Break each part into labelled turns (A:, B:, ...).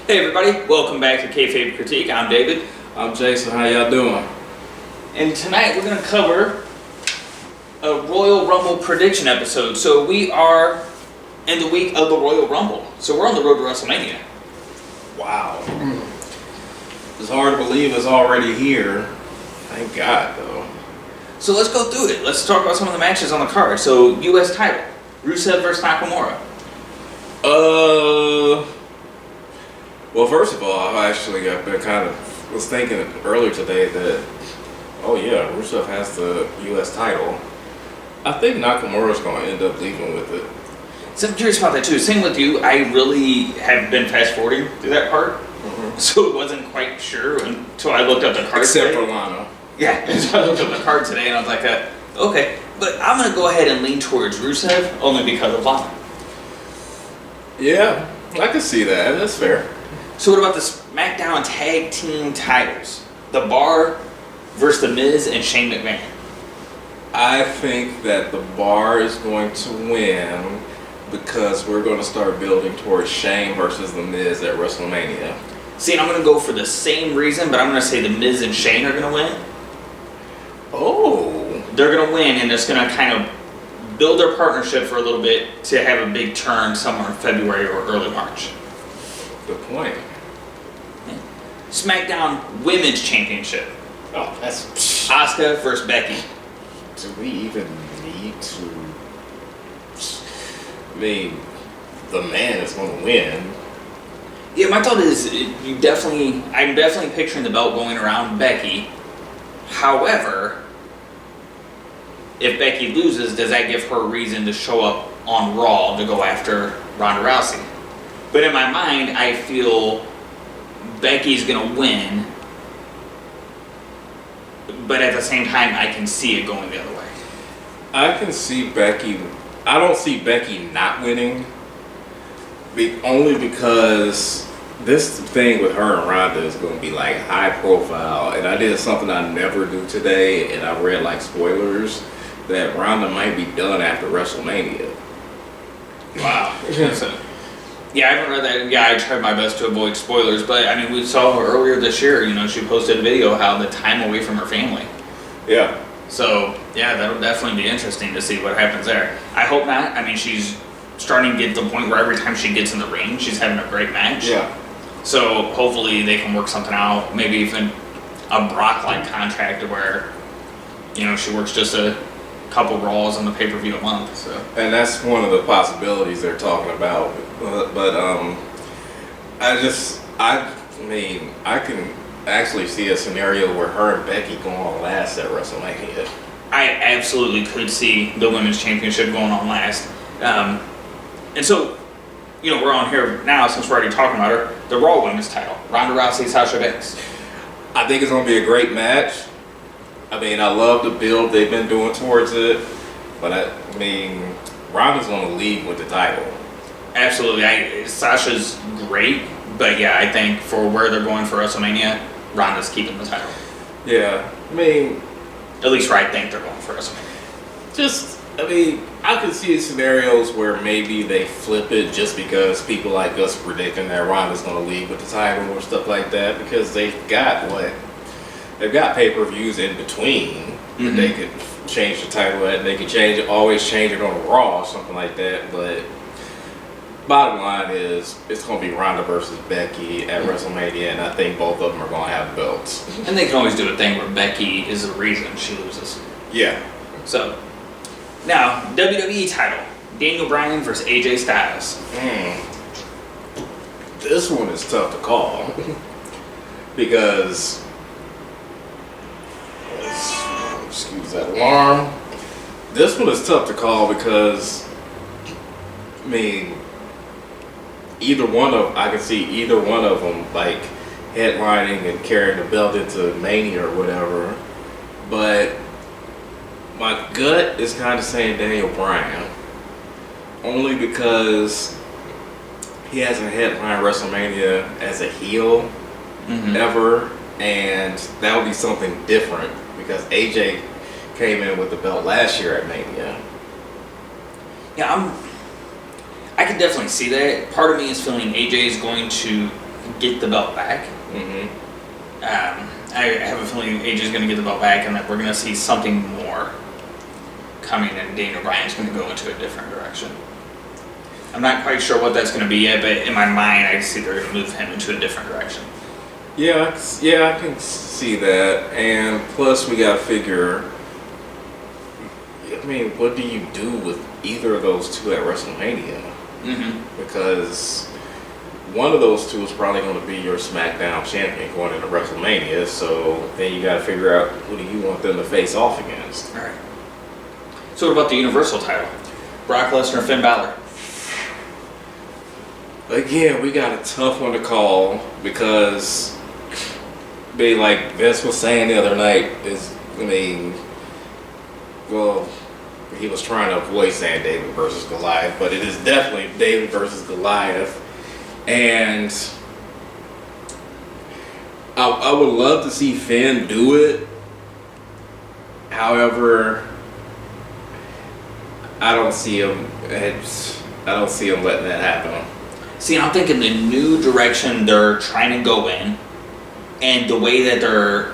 A: Hey everybody, welcome back to Kayfabe Critique. I'm David.
B: I'm Jason. How y'all doing?
A: And tonight we're going to cover a Royal Rumble prediction episode. So we are in the week of the Royal Rumble. So we're on the road to WrestleMania.
B: Wow. It's hard to believe it's already here. Thank God, though.
A: So let's go through it. Let's talk about some of the matches on the card. So U.S. title, Rusev versus Nakamura.
B: Well, first of all, I've been was thinking earlier today that, oh yeah, Rusev has the U.S. title. I think Nakamura's going to end up leaving with it.
A: So I'm curious about that too. Same with you. I really have been fast forwarding through that part. Mm-hmm. So it wasn't quite sure until I looked up the card
B: Except
A: today.
B: for Lana.
A: Yeah, so I looked up the card today and I was like, okay. But I'm going to go ahead and lean towards Rusev only because of Lana.
B: Yeah, I can see that. That's fair.
A: So what about the SmackDown Tag Team titles? The Bar versus The Miz and Shane McMahon.
B: I think that the Bar is going to win because we're going to start building towards Shane versus The Miz at WrestleMania.
A: See, and I'm going to go for the same reason, but I'm going to say The Miz and Shane are going to win.
B: Oh.
A: They're going to win, and it's going to kind of build their partnership for a little bit to have a big turn somewhere in February or early March.
B: Good point.
A: SmackDown Women's Championship.
B: Oh, that's...
A: Asuka versus Becky.
B: Do we even need to... I mean, the man is going to win.
A: Yeah, my thought is I'm definitely picturing the belt going around Becky. However, if Becky loses, does that give her a reason to show up on Raw to go after Ronda Rousey? But in my mind, I feel Becky's going to win, but at the same time, I can see it going the other way.
B: I can see Becky... I don't see Becky not winning, only because this thing with her and Ronda is going to be like high profile, and I did something I never do today, and I read like spoilers that Ronda might be done after WrestleMania.
A: Wow. Yeah, I haven't read that. Yeah, I tried my best to avoid spoilers, but I mean, we saw her earlier this year, she posted a video how the time away from her family.
B: Yeah.
A: So, yeah, that'll definitely be interesting to see what happens there. I hope not. I mean, she's starting to get to the point where every time she gets in the ring, she's having a great match.
B: Yeah.
A: So, hopefully they can work something out, maybe even a Brock-like contract to where, she works just a couple Raws on the pay-per-view a month. So.
B: And that's one of the possibilities they're talking about. But I can actually see a scenario where her and Becky go on last at WrestleMania.
A: I absolutely could see the Women's Championship going on last. And so, we're on here now, since we're already talking about her, the Raw Women's title. Ronda Rousey, Sasha Banks.
B: I think it's going to be a great match. I mean, I love the build they've been doing towards it. But, Ronda's going to leave with the title.
A: Absolutely. Sasha's great. But, yeah, I think for where they're going for WrestleMania, Ronda's keeping the title.
B: Yeah.
A: At least where I think they're going for WrestleMania.
B: I could see scenarios where maybe they flip it just because people like us predicting that Ronda's going to leave with the title or stuff like that, because they've got pay-per-views in between that they could change the title at, and they could always change it on Raw or something like that. But bottom line is, it's going to be Ronda versus Becky at WrestleMania, and I think both of them are going to have belts.
A: And they can always do a thing where Becky is the reason she loses.
B: Yeah.
A: So, now, WWE title. Daniel Bryan versus AJ Styles.
B: This one is tough to call. Because... excuse that alarm. This one is tough to call because... I can see either one of them like headlining and carrying the belt into Mania or whatever, but my gut is kind of saying Daniel Bryan, only because he hasn't headlined WrestleMania as a heel ever, and that would be something different because AJ came in with the belt last year at Mania.
A: Yeah, I can definitely see that. Part of me is feeling AJ is going to get the belt back.
B: Mm-hmm.
A: I have a feeling AJ's going to get the belt back, and that we're going to see something more coming, and Daniel Bryan's going to go into a different direction. I'm not quite sure what that's going to be yet, but in my mind, I see they're going to move him into a different direction.
B: Yeah, I can see that. And plus, we got to figure. I mean, what do you do with either of those two at WrestleMania?
A: Mm-hmm.
B: Because one of those two is probably going to be your SmackDown champion going into WrestleMania. So then you got to figure out who do you want them to face off against.
A: All right. So what about the Universal title? Brock Lesnar, Finn Balor.
B: Again, we got a tough one to call because, like Vince was saying the other night, he was trying to avoid saying David versus Goliath, but it is definitely David versus Goliath. And I would love to see Finn do it. However, I don't see him letting that happen.
A: See, I'm thinking the new direction they're trying to go in, and the way that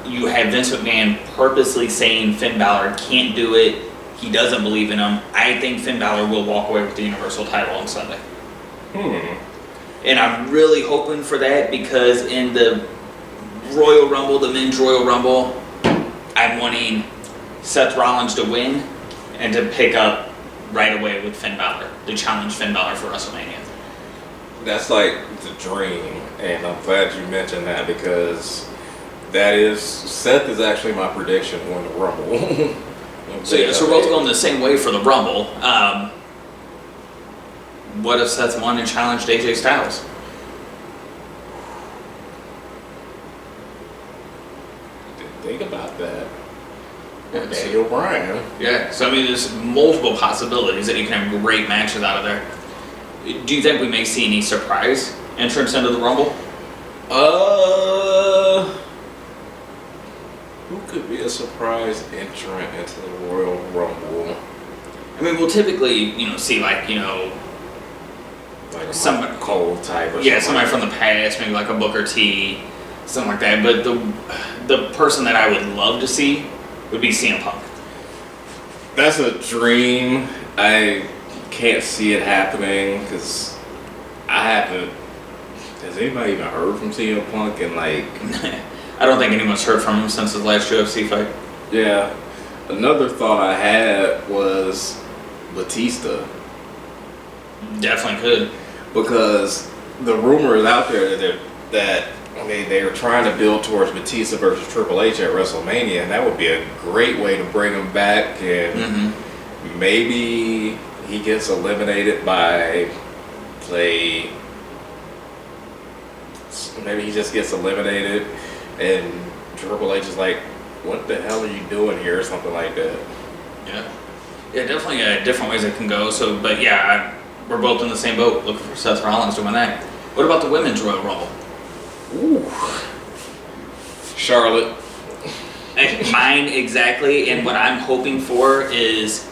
A: you have Vince McMahon purposely saying Finn Balor can't do it, he doesn't believe in him. I think Finn Balor will walk away with the Universal title on Sunday. And I'm really hoping for that because in the Royal Rumble, the Men's Royal Rumble, I'm wanting Seth Rollins to win and to pick up right away with Finn Balor, to challenge Finn Balor for WrestleMania.
B: That's like the dream, and I'm glad you mentioned that because Seth is actually my prediction on the Rumble.
A: So we're both going the same way for the Rumble. What if Seth won and challenged AJ Styles?
B: Didn't think about that. Daniel Bryan.
A: Yeah, so I mean, there's multiple possibilities that you can have great matches out of there. Do you think we may see any surprise entrance into the Rumble?
B: Who could be a surprise entrant into the Royal Rumble?
A: I mean, we'll typically, see like
B: some Cole type or something.
A: Somebody from the past, maybe like a Booker T, something like that. But the person that I would love to see would be CM Punk.
B: That's a dream. I can't see it happening because I haven't. Has anybody even heard from CM Punk? And
A: I don't think anyone's heard from him since his last UFC fight.
B: Yeah. Another thought I had was Batista.
A: Definitely could.
B: Because the rumor is out there that they were trying to build towards Batista versus Triple H at WrestleMania, and that would be a great way to bring him back. And maybe he gets eliminated maybe he just gets eliminated, and Triple H is like, "What the hell are you doing here?" or something like that.
A: Yeah, definitely different ways it can go. So, but yeah, we're both in the same boat, looking for Seth Rollins to win that. What about the Women's Royal Rumble?
B: Ooh, Charlotte.
A: Mine exactly, and what I'm hoping for is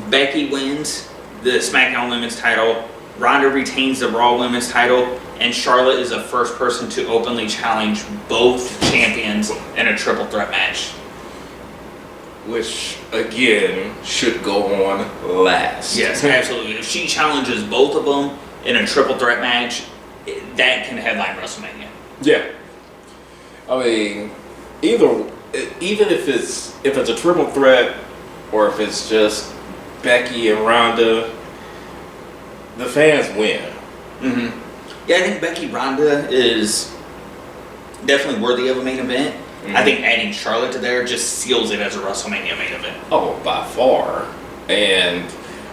A: Becky wins the SmackDown Women's title, Ronda retains the Raw Women's title, and Charlotte is the first person to openly challenge both champions in a triple threat match.
B: Which, again, should go on last.
A: Yes, absolutely. If she challenges both of them in a triple threat match, that can headline WrestleMania.
B: Yeah. I mean, even if it's a triple threat or if it's just Becky and Ronda, the fans win.
A: Yeah, I think Becky Ronda is definitely worthy of a main event. I think adding Charlotte to there just seals it as a WrestleMania main event.
B: Oh, by far. And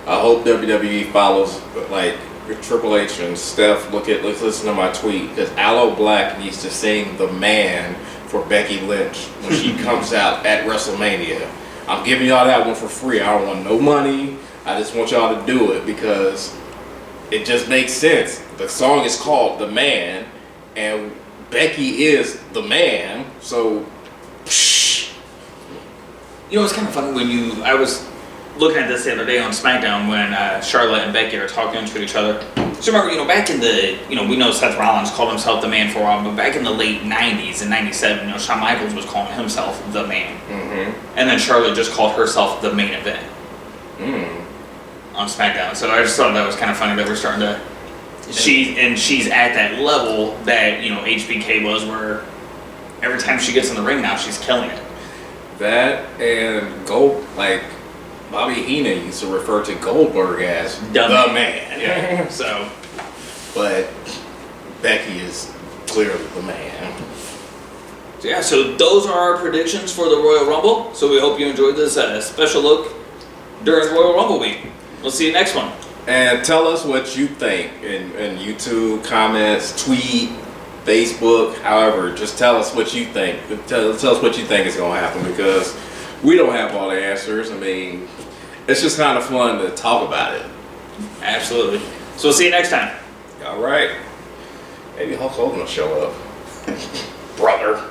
B: I hope WWE follows Triple H and Steph. Let's listen to my tweet, because Aloe Black needs to sing "The Man" for Becky Lynch when she comes out at WrestleMania. I'm giving y'all that one for free. I don't want no money. I just want y'all to do it because it just makes sense. The song is called "The Man," and Becky is the man. So,
A: it's kind of funny when I was looking at this the other day on SmackDown when Charlotte and Becky are talking to each other. So remember, back in the, we know Seth Rollins called himself the Man for a while, but back in the late 90s and 97, Shawn Michaels was calling himself the Man.
B: Mm-hmm.
A: And then Charlotte just called herself the Main Event on SmackDown. So I just thought that was kind of funny that we're starting to, she's at that level that, HBK was, where every time she gets in the ring now, she's killing it.
B: That and Bobby Heenan used to refer to Goldberg as the man.
A: Yeah. So,
B: but Becky is clearly the man.
A: So those are our predictions for the Royal Rumble. So we hope you enjoyed this special look during Royal Rumble week. We'll see you next one.
B: And tell us what you think in YouTube comments, tweet, Facebook, however. Just tell us what you think. Tell us what you think is going to happen, because we don't have all the answers. I mean, it's just kind of fun to talk about it.
A: Absolutely. So we'll see you next time.
B: All right. Maybe Hulk Hogan will show up. Brother.